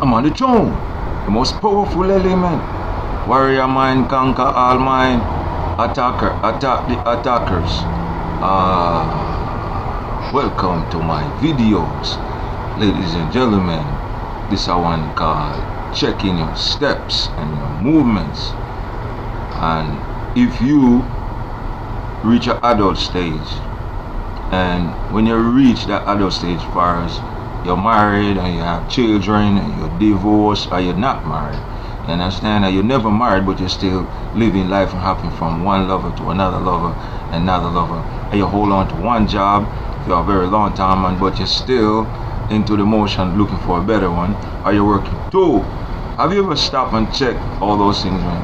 I'm on the throne, the most powerful element. Warrior mind conquer all mind. Attack the attackers. Welcome to my videos, ladies and gentlemen. This is one called checking your steps and your movements. And if you reach an adult stage, and when you reach that adult stage, as far as you're married and you have children and you're divorced or you're not married, you understand that you're never married but you're still living life and hopping from one lover to another lover, and you hold on to one job for a very long time, but you're still into the motion looking for a better one, or you're working too. Have you ever stopped and checked all those things, man,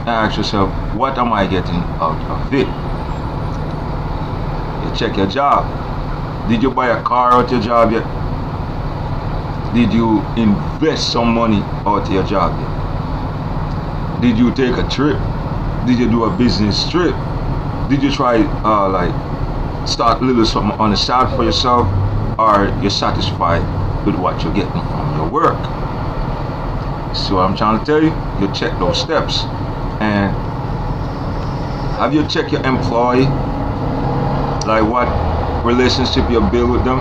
and ask yourself, what am I getting out of it? You check your job. Did you buy a car out your job yet? Did you invest some money out your job yet? Did you take a trip? Did you do a business trip? Did you try start a little something on the side for yourself, or you're satisfied with what you're getting from your work? So what I'm trying to tell you, you check those steps. And have you checked your employee? Like what relationship you build with them?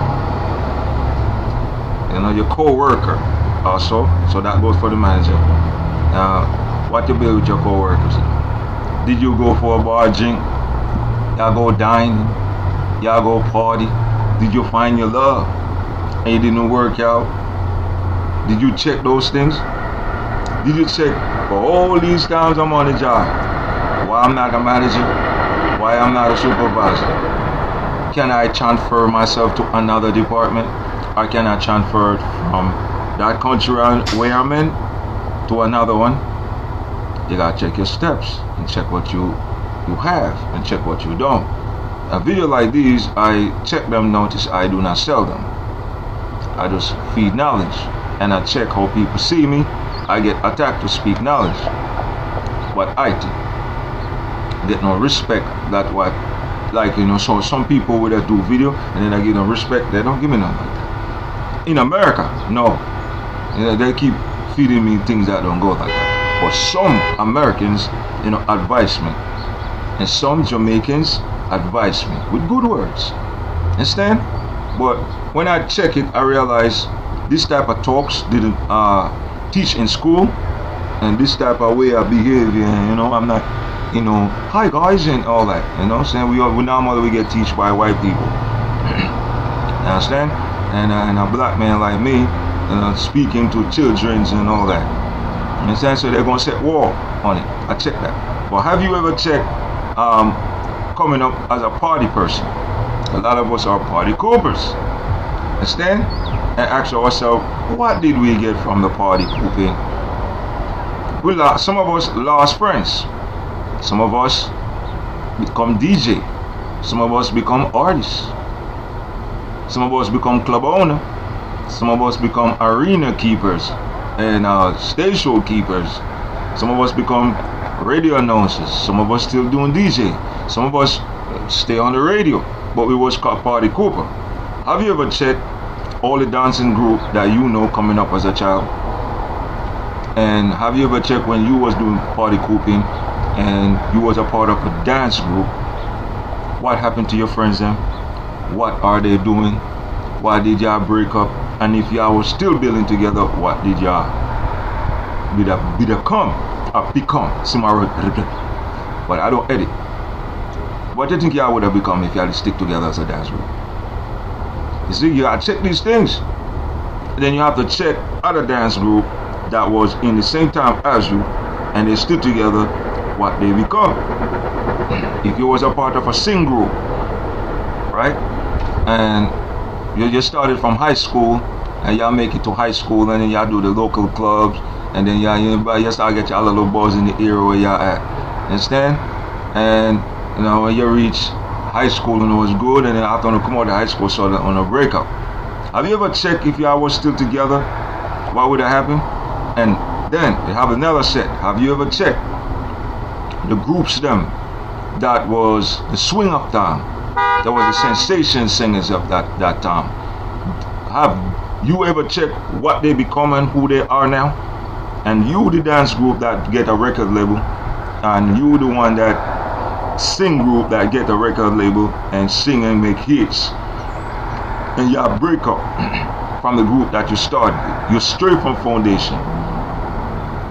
You know, your co-worker also, so that goes for the manager. What you build with your co-workers? Did you go for a bar drink? Y'all go dine? Y'all go party? Did you find your love and it didn't work out? Did you check those things? Did you check for all these times I'm on the job? Why I'm not a manager? Why I'm not a supervisor? Can I transfer myself to another department? Or can I transfer from that country where I'm in to another one? You gotta check your steps and check what you have and check what you don't. A video like these, I check them, notice I do not sell them. I just feed knowledge, and I check how people see me. I get attacked to speak knowledge. What I get no respect. That what, like, you know, so some people would do video and then I give them respect. They don't give me nothing like that. In America, no. You know, they keep feeding me things that don't go like that. But some Americans, you know, advise me, and some Jamaicans advise me with good words. Understand? But when I check it, I realize this type of talks didn't teach in school, and this type of way of behavior, you know, I'm not, you know, hi guys and all that, you know, saying we normally get taught by white people. You understand? And a black man like me, speaking to children and all that. You understand? So they're gonna set war on it. I check that. But have you ever checked coming up as a party person? A lot of us are party coopers. Understand? And ask ourselves, what did we get from the party cooping? Some of us lost friends. Some of us become DJ. Some of us become artists. Some of us become club owner. Some of us become arena keepers and stage show keepers. Some of us become radio announcers. Some of us still doing DJ. Some of us stay on the radio, but we was called party cooper. Have you ever checked all the dancing group that you know coming up as a child? And have you ever checked when you was doing party cooping and you was a part of a dance group, what happened to your friends then? What are they doing? Why did y'all break up? And if y'all was still building together, what did y'all become? But I don't edit. What do you think y'all would have become if y'all stick together as a dance group? You see, you gotta check these things. Then you have to check other dance group that was in the same time as you, and they still together, what they become. If you was a part of a sing group, right, and you just started from high school, and y'all make it to high school, and then y'all do the local clubs, and then y'all start get y'all little boys in the area where y'all at. Understand? And you know, when you reach high school and it was good, and then after you come out of high school, so on a breakup. Have you ever checked if y'all was still together? What would have happened? And then they have another set. Have you ever checked the groups them that was the swing up time? That was the sensation singers of that time. You ever check what they become and who they are now? And you the dance group that get a record label, and you the one that sing group that get a record label and sing and make hits, and you break up from the group that you started. You're straight from foundation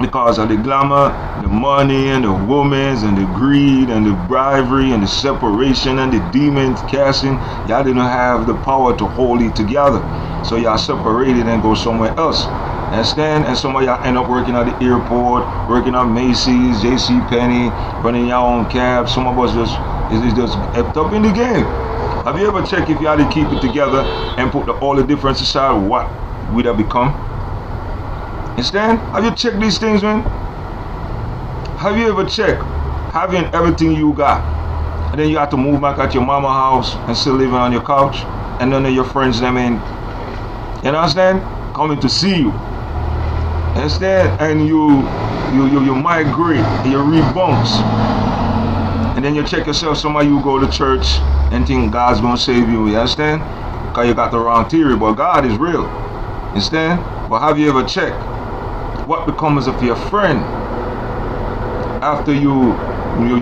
because of the glamour, the money, and the women, and the greed, and the bribery, and the separation, and the demons casting. Y'all didn't have the power to hold it together, so y'all separated and go somewhere else. Understand? And some of y'all end up working at the airport, working at Macy's, JC Penney, running your own cab. Some of us just effed up in the game. Have you ever checked if you had to keep it together and put all the difference aside, what would have become? Understand? Have you checked these things, man? Have you ever checked having everything you got, and then you have to move back at your mama house and still living on your couch, and none of your friends them in, you understand, coming to see you? Understand? And you migrate and you read bunks, and then you check yourself. Somebody you go to church and think God's gonna save you. You understand? Because you got the wrong theory, but God is real. Understand? But have you ever checked what becomes of your friend after you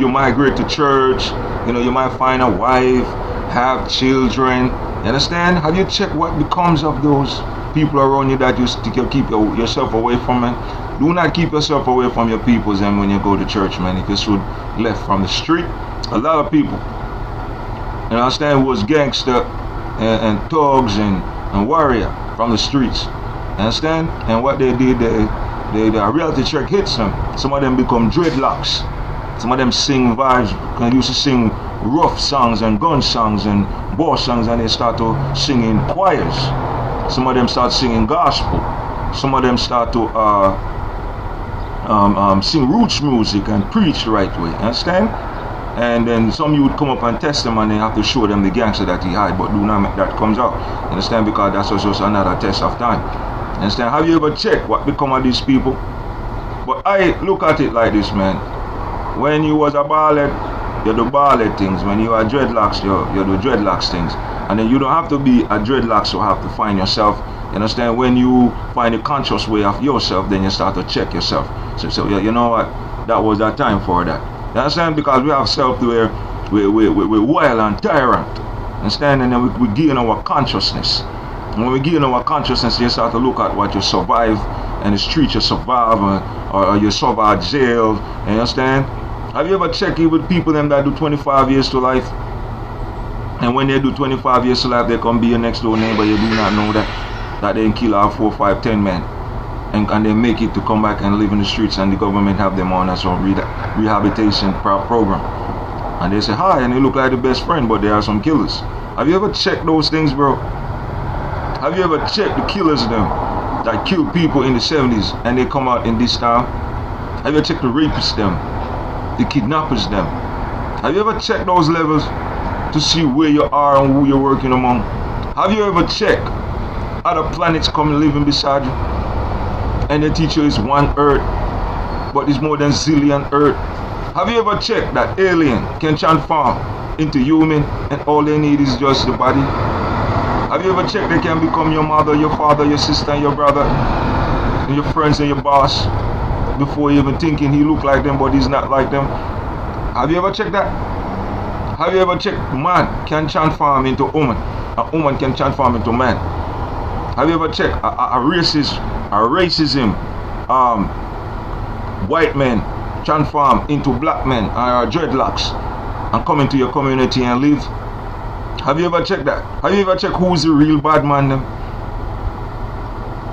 migrate to church? You might find a wife, have children. You understand? Have you checked what becomes of those people around you that you keep yourself away from, man? Do not keep yourself away from your peoples, and when you go to church, man. If you should left from the street, a lot of people, you understand, was gangster and thugs and warrior from the streets. Understand? And what they did, the reality check hits them. Some of them become dreadlocks. Some of them sing vibes, used to sing rough songs and gun songs and war songs, and they start to sing in choirs. Some of them start singing gospel. Some of them start to sing roots music and preach the right way. Understand? And then some you would come up and test them, and they have to show them the gangster that he had, but do not make that comes out. Understand? Because that's also another test of time. Understand? Have you ever checked what become of these people? But I look at it like this, man. When you was a ballet, you do ballet things. When you are dreadlocks, you do dreadlocks things. And then you don't have to be a dreadlocks to have to find yourself. You understand? When you find a conscious way of yourself, then you start to check yourself. So you know what? That was that time for that. You understand? Because we have self where we're wild and tyrant. Understand? And then we gain our consciousness. And when we gain our consciousness, you start to look at what you survive and the street you survive, or you survive jail. You understand? Have you ever checked it with people them that do 25 years to life? And when they do 25 years to life, they come be your next door neighbor. You do not know that they kill out 4, 5, 10 men. And they make it to come back and live in the streets, and the government have them on as a rehabilitation program. And they say hi, and they look like the best friend, but they are some killers. Have you ever checked those things, bro? Have you ever checked the killers them that killed people in the 70s and they come out in this style? Have you ever checked the rapists them, the kidnappers them? Have you ever checked those levels to see where you are and who you're working among? Have you ever checked other planets coming living beside you, and they teach you it's one earth, but it's more than zillion earth? Have you ever checked that alien can transform into human and all they need is just the body? Have you ever checked they can become your mother, your father, your sister, and your brother, and your friends and your boss, before you even thinking he look like them but he's not like them? Have you ever checked that? Have you ever checked man can transform into woman, a woman can transform into man? Have you ever checked a racism, white men transform into black men or dreadlocks and come into your community and live? Have you ever checked that? Have you ever checked who's the real bad man them?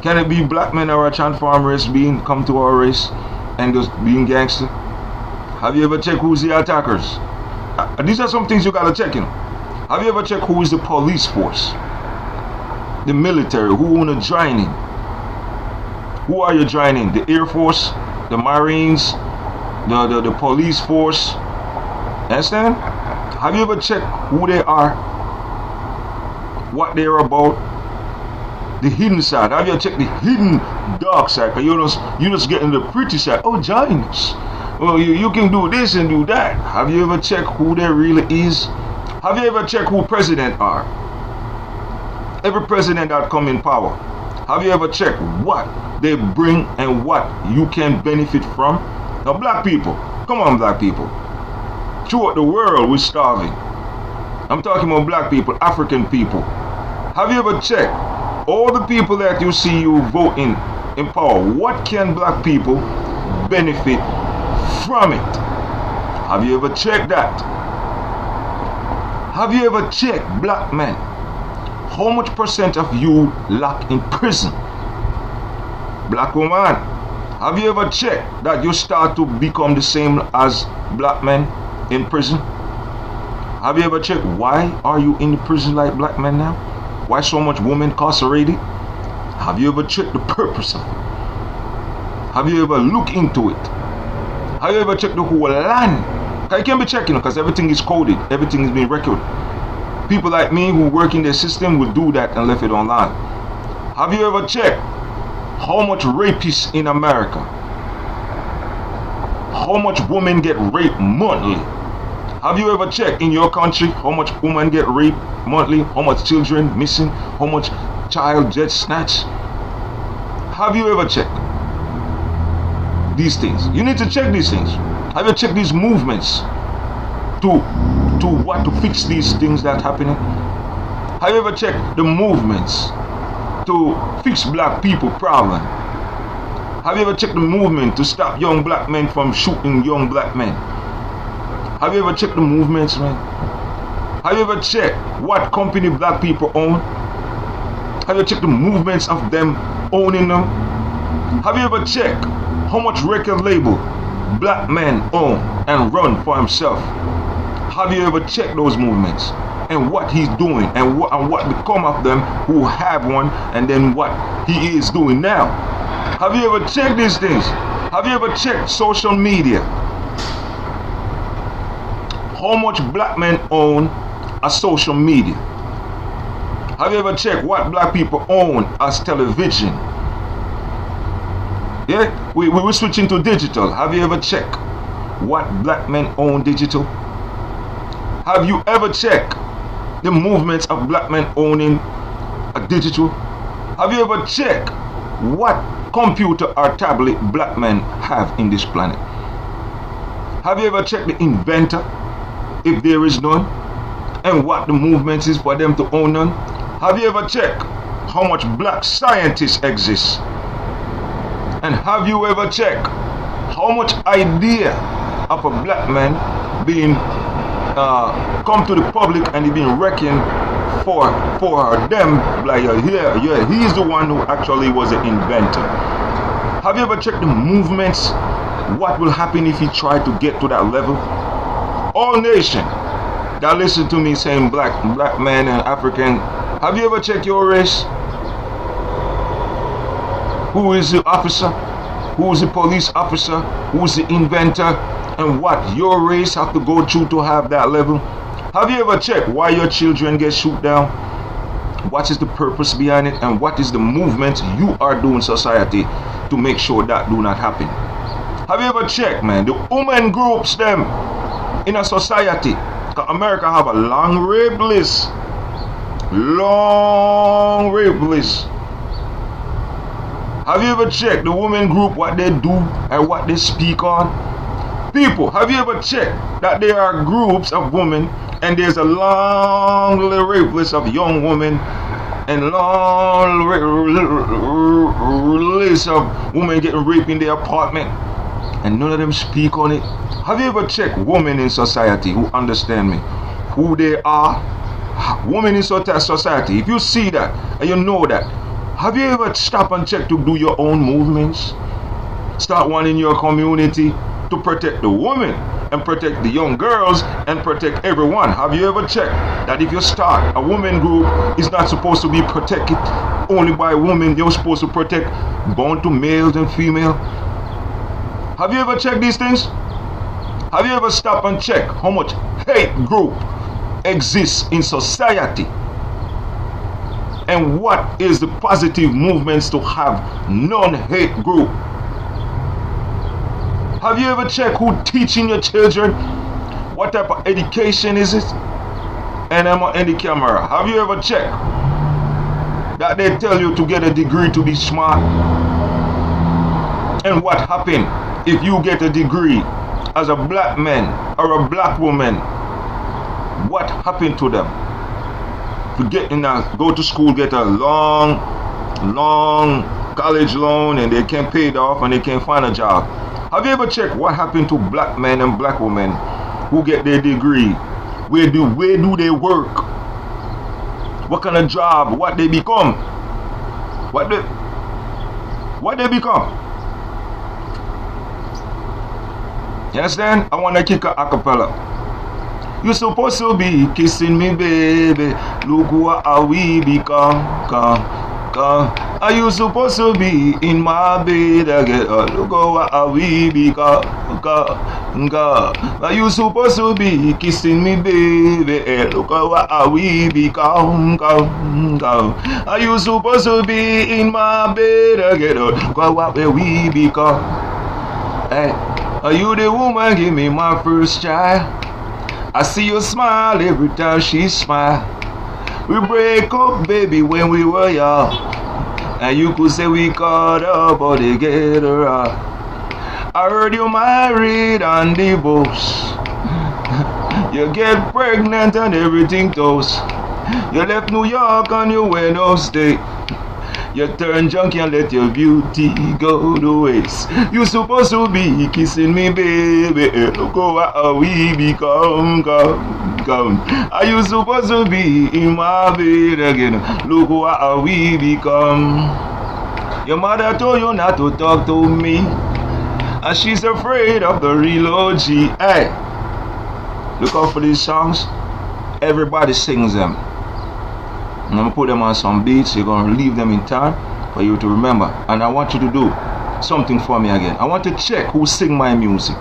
Can it be black men or a transform race being come to our race and just being gangster? Have you ever checked who's the attackers? These are some things you gotta check in. Have you ever checked who is the police force? The military, who wanna join in? Who are you joining? The Air Force, the Marines, the police force. Understand? Have you ever checked who they are? What they're about? The hidden side. Have you ever checked the hidden dark side? Cause you just getting the pretty side. Oh, join us. Well, you can do this and do that. Have you ever checked who there really is? Have you ever checked who president are? Every president that come in power, Have you ever checked what they bring and what you can benefit from? Now, black people, come on, black people. Throughout the world, we're starving. I'm talking about black people, African people. Have you ever checked all the people that you see you voting in power? What can black people benefit from it? Have you ever checked that? Have you ever checked, black men, how much percent of you lock in prison? Black woman, have you ever checked that you start to become the same as black men in prison? Have you ever checked why are you in the prison like black men now? Why so much women incarcerated? Have you ever checked the purpose of it? Have you ever looked into it? Have you ever checked the whole land? I can't be checking because everything is coded, everything is being recorded. People like me who work in the system will do that and left it online. Have you ever checked how much rapists in America? How much women get raped monthly? Have you ever checked in your country how much women get raped monthly? How much children missing? How much child get snatched? Have you ever checked these things? You need to check these things. Have you checked these movements to fix these things that happening? Have you ever checked the movements to fix black people problem? Have you ever checked the movement to stop young black men from shooting young black men? Have you ever checked the movements, man? Have you ever checked what company black people own? Have you checked the movements of them owning them? Have you ever checked how much record label black men own and run for himself? Have you ever checked those movements and what he's doing and what become of them who have one and then what he is doing now? Have you ever checked these things? Have you ever checked social media? How much black men own a social media? Have you ever checked what black people own as television? Yeah, we're switching to digital. Have you ever checked what black men own digital? Have you ever checked the movements of black men owning a digital? Have you ever checked what computer or tablet black men have in this planet? Have you ever checked the inventor, if there is none, and what the movement is for them to own none? Have you ever checked how much black scientists exist? And have you ever checked how much idea of a black man being come to the public and he being reckoned for them, like yeah, he's the one who actually was an inventor? Have you ever checked the movements? What will happen if he tried to get to that level? All nation that listen to me saying black man and African, have you ever checked your race? Who is the officer? Who is the police officer? Who is the inventor? And what your race have to go through to have that level? Have you ever checked why your children get shoot down? What is the purpose behind it? And what is the movement you are doing in society to make sure that do not happen? Have you ever checked, man, the women groups them in a society? America have a long rape list. Long rape list. Have you ever checked the women group, what they do and what they speak on? People, have you ever checked that there are groups of women and there's a long rape list of young women and long list of women getting raped in their apartment and none of them speak on it? Have you ever checked women in society who understand me, who they are? Women in society, if you see that and you know that, have you ever stopped and checked to do your own movements? Start one in your community to protect the women and protect the young girls and protect everyone. Have you ever checked that if you start a women group, is not supposed to be protected only by women? You're supposed to protect born to males and female. Have you ever checked these things? Have you ever stopped and checked how much hate group exists in society? And what is the positive movements to have non-hate group? Have you ever checked who teaching your children? What type of education is it? And I'm on the camera. Have you ever checked that they tell you to get a degree to be smart? And what happened if you get a degree as a black man or a black woman? What happened to them? To get in a, go to school, get a long college loan, and they can't pay it off and they can't find a job. Have you ever checked what happened to black men and black women who get their degree? Where do they work? What kind of job? What they become? What they become? You understand? I want to kick a acapella. You supposed to be kissing me, baby. Look what we become. Come. Are you supposed to be in my bed again? Look what we become. Are you supposed to be kissing me, baby? Look what we become. Are you supposed to be in my bed again? Look what we become. Hey, are you the woman give me my first child? I see you smile every time she smile. We break up, baby, when we were young, and you could say we caught up or together. I heard you married and divorced. You get pregnant and everything toast. You left New York and you went upstate. You turn junkie and let your beauty go to waste. You supposed to be kissing me, baby. Look what we become. Come. Are you supposed to be in my bed again? Look what we become. Your mother told you not to talk to me, and she's afraid of the real OG. Hey, look out for these songs. Everybody sings them. I'm going to put them on some beats. You're going to leave them in time for you to remember. And I want you to do something for me again. I want to check who sing my music.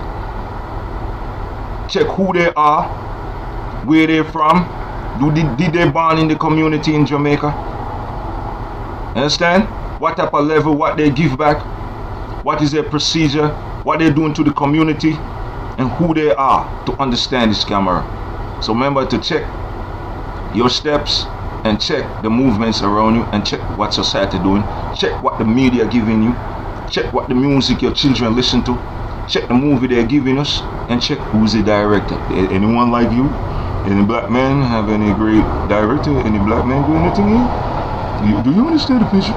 Check who they are, where they're from. Did they born in the community in Jamaica? Understand? What type of level, what they give back, what is their procedure, what they're doing to the community, and who they are to understand this camera. So remember to check your steps, and check the movements around you, and check what society doing, check what the media giving you, check what the music your children listen to, check the movie they're giving us, and check who's the director. Anyone like you? Any black man have any great director? Any black man doing anything here? Do you understand the picture?